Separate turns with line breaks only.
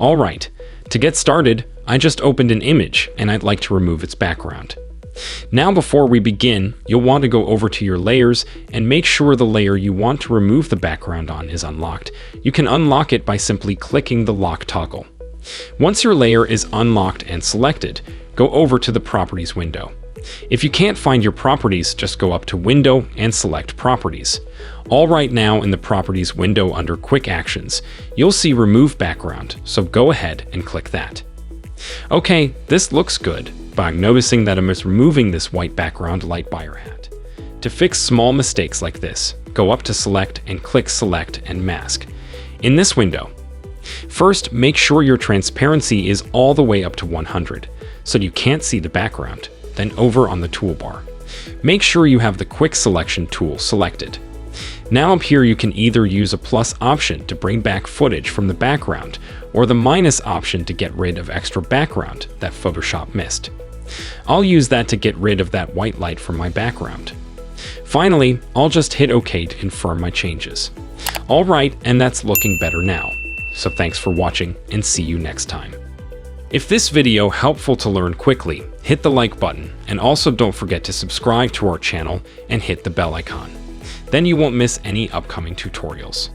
Alright, to get started, I just opened an image and I'd like to remove its background. Now before we begin, you'll want to go over to your layers and make sure the layer you want to remove the background on is unlocked. You can unlock it by simply clicking the lock toggle. Once your layer is unlocked and selected, go over to the Properties window. If you can't find your properties, just go up to Window and select Properties. Alright, now in the Properties window under Quick Actions, you'll see Remove Background, so go ahead and click that. Okay, this looks good, but I'm noticing that I'm removing this white background light bar hat. To fix small mistakes like this, go up to Select and click Select and Mask. In this window, first make sure your transparency is all the way up to 100, so you can't see the background. Then over on the toolbar, make sure you have the Quick Selection tool selected. Now up here you can either use a plus option to bring back footage from the background, or the minus option to get rid of extra background that Photoshop missed. I'll use that to get rid of that white light from my background. Finally, I'll just hit OK to confirm my changes. Alright, and that's looking better now. So thanks for watching and see you next time. If this video helpful to learn quickly, hit the like button, and also don't forget to subscribe to our channel and hit the bell icon. Then you won't miss any upcoming tutorials.